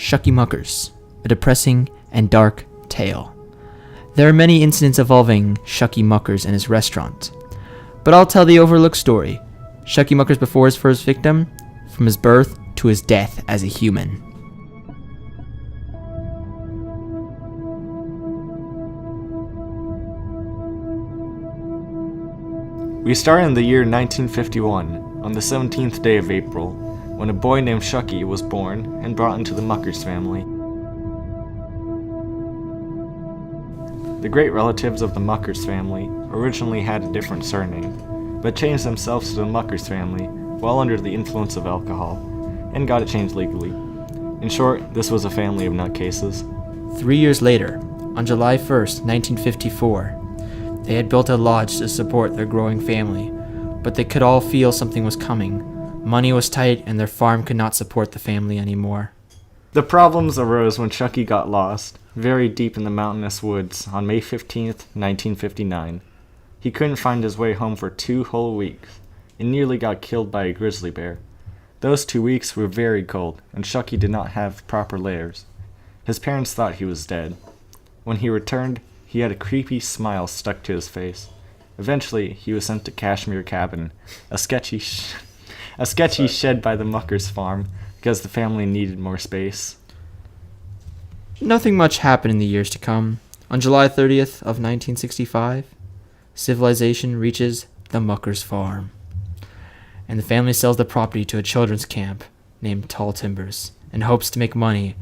Shucky Muckers, a depressing and dark tale. There are many incidents involving Shucky Muckers and his restaurant, but I'll tell the overlooked story. Shucky Muckers before his first victim, from his birth to his death as a human. We start in the year 1951, on the 17th day of April, when a boy named Chucky was born and brought into the Muckers family. The great relatives of the Muckers family originally had a different surname, but changed themselves to the Muckers family while under the influence of alcohol, and got it changed legally. In short, this was a family of nutcases. 3 years later, on July 1st, 1954, they had built a lodge to support their growing family, but they could all feel something was coming. Money was tight and their farm could not support the family anymore. The problems arose when Chucky got lost, very deep in the mountainous woods, on May 15th, 1959. He couldn't find his way home for 2 whole weeks, and nearly got killed by a grizzly bear. Those 2 weeks were very cold, and Chucky did not have proper layers. His parents thought he was dead. When he returned, he had a creepy smile stuck to his face. Eventually, he was sent to Kashmir Cabin, a sketchy shed by the Muckers farm, because the family needed more space. Nothing much happened in the years to come. On July 30th of 1965, civilization reaches the Muckers farm, and the family sells the property to a children's camp named Tall Timbers and hopes to make money.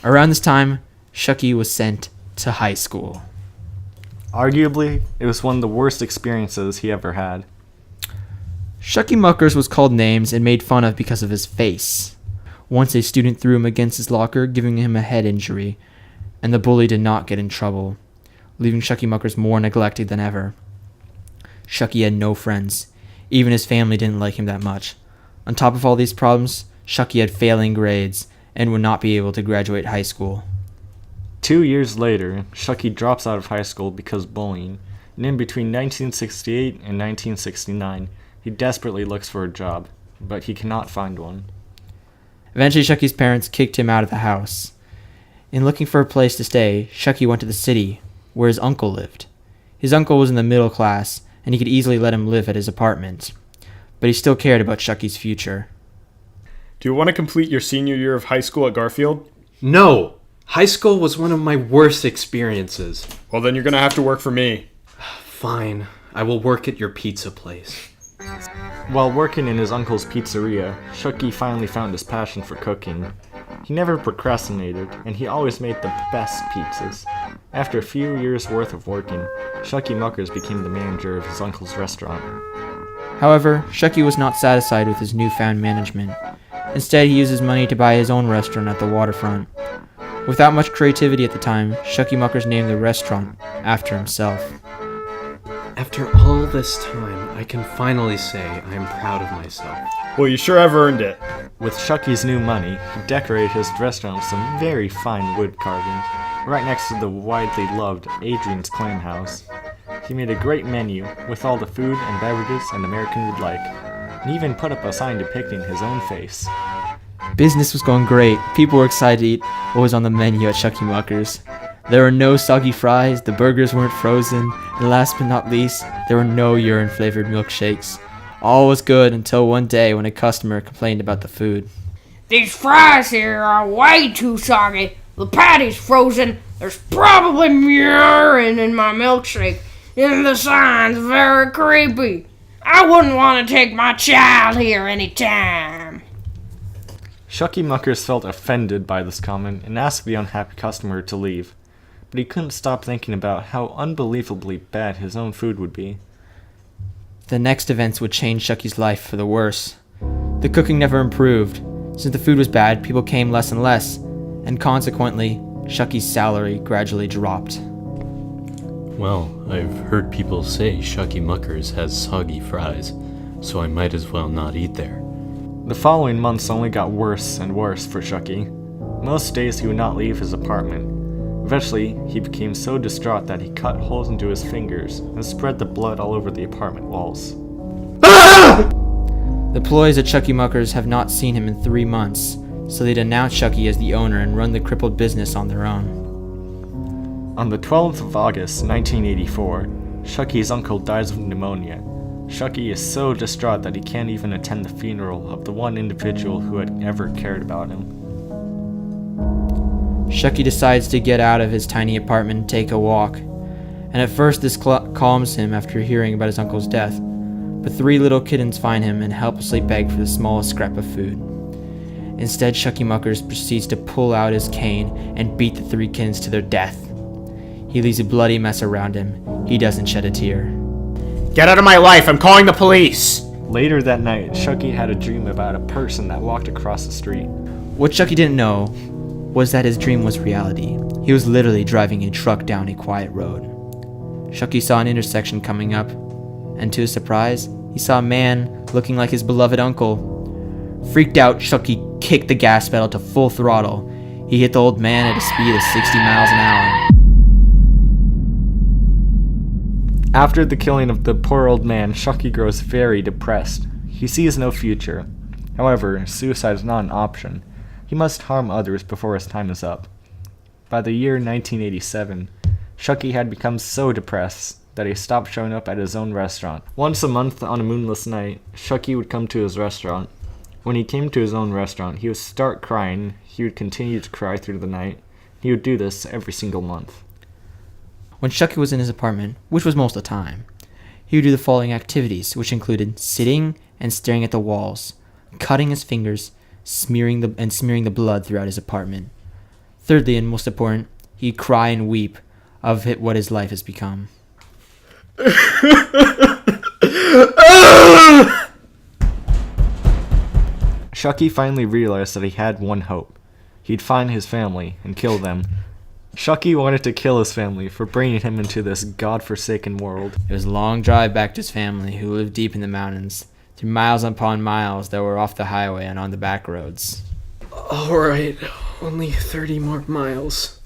Around this time, Shucky was sent to high school. Arguably, it was one of the worst experiences he ever had. Shucky Muckers was called names and made fun of because of his face. Once a student threw him against his locker, giving him a head injury, and the bully did not get in trouble, leaving Shucky Muckers more neglected than ever. Shucky had no friends. Even his family didn't like him that much. On top of all these problems, Shucky had failing grades and would not be able to graduate high school. 2 years later, Shucky drops out of high school because of bullying, and in between 1968 and 1969, he desperately looks for a job, but he cannot find one. Eventually, Shucky's parents kicked him out of the house. In looking for a place to stay, Shucky went to the city, where his uncle lived. His uncle was in the middle class, and he could easily let him live at his apartment, but he still cared about Shucky's future. Do you want to complete your senior year of high school at Garfield? No! High school was one of my worst experiences. Well, then you're going to have to work for me. Fine. I will work at your pizza place. While working in his uncle's pizzeria, Shucky finally found his passion for cooking. He never procrastinated, and he always made the best pizzas. After a few years' worth of working, Shucky Muckers became the manager of his uncle's restaurant. However, Shucky was not satisfied with his newfound management. Instead, he used his money to buy his own restaurant at the waterfront. Without much creativity at the time, Shucky Muckers named the restaurant after himself. After all this time, I can finally say I am proud of myself. Well, you sure have earned it. With Shucky's new money, he decorated his restaurant with some very fine wood carvings, right next to the widely loved Adrian's Clam House. He made a great menu with all the food and beverages an American would like, and even put up a sign depicting his own face. Business was going great. People were excited to eat what was on the menu at Shucky Muckers. There were no soggy fries, the burgers weren't frozen, and last but not least, there were no urine-flavored milkshakes. All was good until one day when a customer complained about the food. These fries here are way too soggy. The patty's frozen. There's probably urine in my milkshake, and the sign's very creepy. I wouldn't want to take my child here anytime. Shucky Muckers felt offended by this comment and asked the unhappy customer to leave, but he couldn't stop thinking about how unbelievably bad his own food would be. The next events would change Shucky's life for the worse. The cooking never improved. Since the food was bad, people came less and less, and consequently, Shucky's salary gradually dropped. Well, I've heard people say Shucky Muckers has soggy fries, so I might as well not eat there. The following months only got worse and worse for Shucky. Most days he would not leave his apartment. Eventually, he became so distraught that he cut holes into his fingers and spread the blood all over the apartment walls. The employees at Shucky Muckers have not seen him in 3 months. so they denounced Shucky as the owner and run the crippled business on their own. On the 12th of August, 1984, Shucky's uncle dies of pneumonia. Shucky is so distraught that he can't even attend the funeral of the one individual who had ever cared about him. Shucky decides to get out of his tiny apartment and take a walk, and at first this calms him after hearing about his uncle's death, but 3 little kittens find him and helplessly beg for the smallest scrap of food. Instead, Shucky Muckers proceeds to pull out his cane and beat the 3 kittens to their death. He leaves a bloody mess around him. He doesn't shed a tear. Get out of my life! I'm calling the police! Later that night, Shucky had a dream about a person that walked across the street. What Shucky didn't know was that his dream was reality. He was literally driving a truck down a quiet road. Shucky saw an intersection coming up, and to his surprise, he saw a man looking like his beloved uncle. Freaked out, Shucky kicked the gas pedal to full throttle. He hit the old man at a speed of 60 miles an hour. After the killing of the poor old man, Shucky grows very depressed. He sees no future. However, suicide is not an option. He must harm others before his time is up. By the year 1987, Shucky had become so depressed that he stopped showing up at his own restaurant. Once a month on a moonless night, Shucky would come to his restaurant. When he came to his own restaurant, he would start crying. He would continue to cry through the night. He would do this every single month. When Shucky was in his apartment, which was most of the time, he would do the following activities, which included sitting and staring at the walls, cutting his fingers, smearing the blood throughout his apartment. Thirdly, and most important, he'd cry and weep of what his life has become. Shucky finally realized that he had one hope. He'd find his family and kill them. Shucky wanted to kill his family for bringing him into this godforsaken world. It was a long drive back to his family, who lived deep in the mountains, through miles upon miles that were off the highway and on the back roads. Alright, only 30 more miles.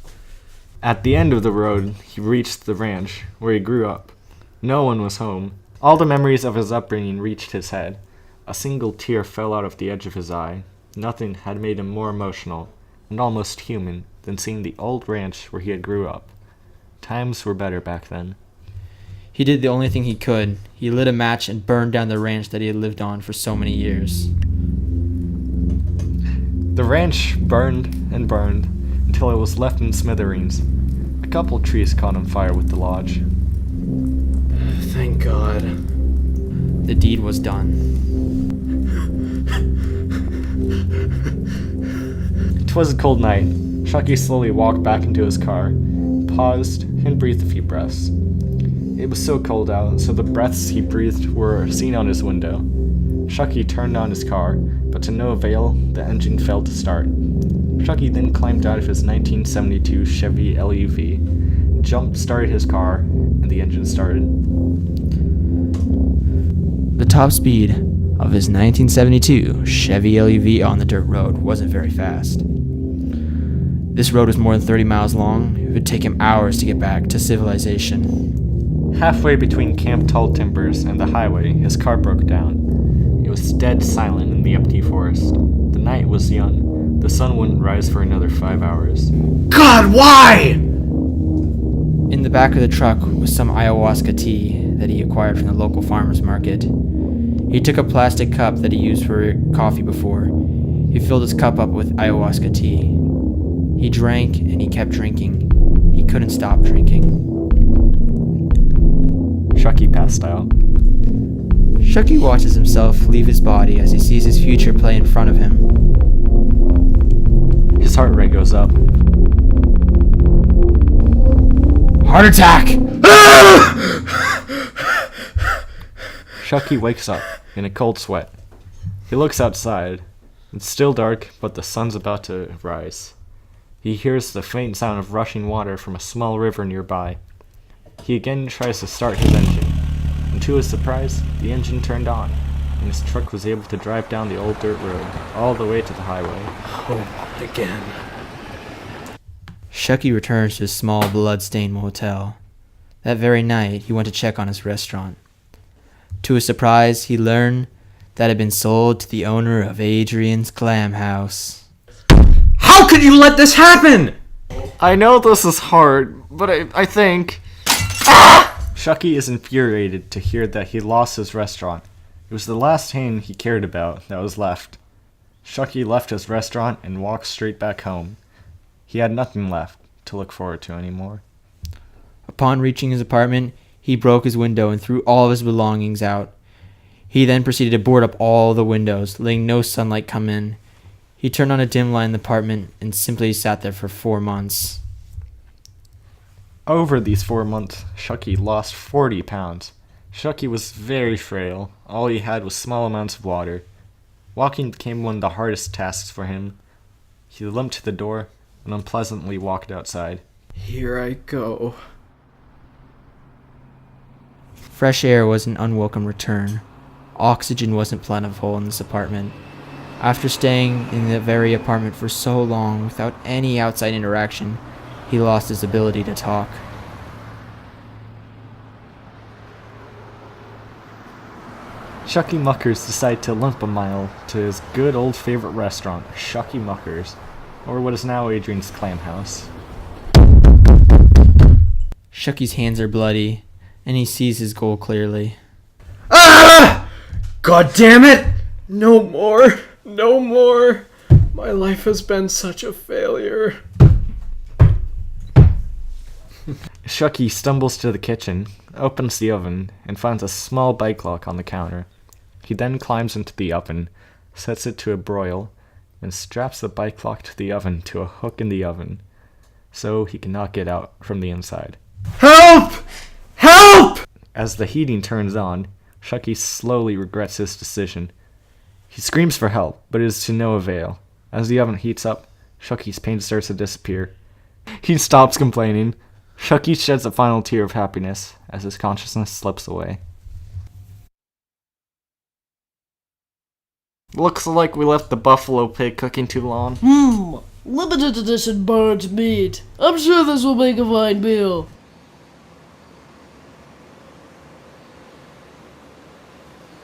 At the end of the road, he reached the ranch, where he grew up. No one was home. All the memories of his upbringing reached his head. A single tear fell out of the edge of his eye. Nothing had made him more emotional, and almost human, than seeing the old ranch where he had grew up. Times were better back then. He did the only thing he could. He lit a match and burned down the ranch that he had lived on for so many years. The ranch burned and burned until it was left in smithereens. A couple trees caught on fire with the lodge. Thank God. The deed was done. 'Twas a cold night. Shucky slowly walked back into his car, paused, and breathed a few breaths. It was so cold out, so the breaths he breathed were seen on his window. Shucky turned on his car, but to no avail, the engine failed to start. Shucky then climbed out of his 1972 Chevy LUV, jump-started his car, and the engine started. The top speed of his 1972 Chevy LUV on the dirt road wasn't very fast. This road was more than 30 miles long. It would take him hours to get back to civilization. Halfway between Camp Tall Timbers and the highway, his car broke down. It was dead silent in the empty forest. The night was young. The sun wouldn't rise for another 5 hours. God, why? In the back of the truck was some ayahuasca tea that he acquired from the local farmer's market. He took a plastic cup that he used for coffee before. He filled his cup up with ayahuasca tea. He drank and he kept drinking. He couldn't stop drinking. Shucky passed out. Shucky watches himself leave his body as he sees his future play in front of him. His heart rate goes up. Heart attack! Shucky wakes up in a cold sweat. He looks outside. It's still dark, but the sun's about to rise. He hears the faint sound of rushing water from a small river nearby. He again tries to start his engine, and to his surprise, the engine turned on, and his truck was able to drive down the old dirt road, all the way to the highway. Home again. Shucky returns to his small blood-stained motel. That very night, he went to check on his restaurant. To his surprise, he learned that it had been sold to the owner of Adrian's Glam House. How could you let this happen? I know this is hard, but I think... Shucky is infuriated to hear that he lost his restaurant. It was the last thing he cared about that was left. Shucky left his restaurant and walked straight back home. He had nothing left to look forward to anymore. Upon reaching his apartment, he broke his window and threw all of his belongings out. He then proceeded to board up all the windows, letting no sunlight come in. He turned on a dim light in the apartment and simply sat there for 4 months. Over these 4 months, Shucky lost 40 pounds. Shucky was very frail. All he had was small amounts of water. Walking became one of the hardest tasks for him. He limped to the door and unpleasantly walked outside. Here I go. Fresh air was an unwelcome return. Oxygen wasn't plentiful in this apartment. After staying in the very apartment for so long without any outside interaction, he lost his ability to talk. Shucky Muckers decided to limp a mile to his good old favorite restaurant, Shucky Muckers, or what is now Adrian's Clam House. Shucky's hands are bloody, and he sees his goal clearly. Ah! God damn it! No more. No more. My life has been such a failure. Shucky stumbles to the kitchen, opens the oven, and finds a small bike lock on the counter. He then climbs into the oven, sets it to a broil, and straps the bike lock to the oven to a hook in the oven, so he cannot get out from the inside. Help! Help! As the heating turns on, Shucky slowly regrets his decision. He screams for help, but it is to no avail. As the oven heats up, Shucky's pain starts to disappear. He stops complaining. Shucky sheds a final tear of happiness as his consciousness slips away. Looks like we left the buffalo pig cooking too long. Limited edition burnt meat. I'm sure this will make a fine meal.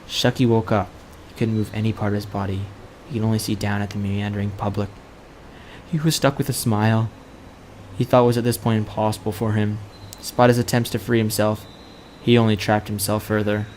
Shucky woke up. He couldn't move any part of his body. He could only see down at the meandering public. He was stuck with a smile. He thought it was at this point impossible for him. Despite his attempts to free himself, he only trapped himself further.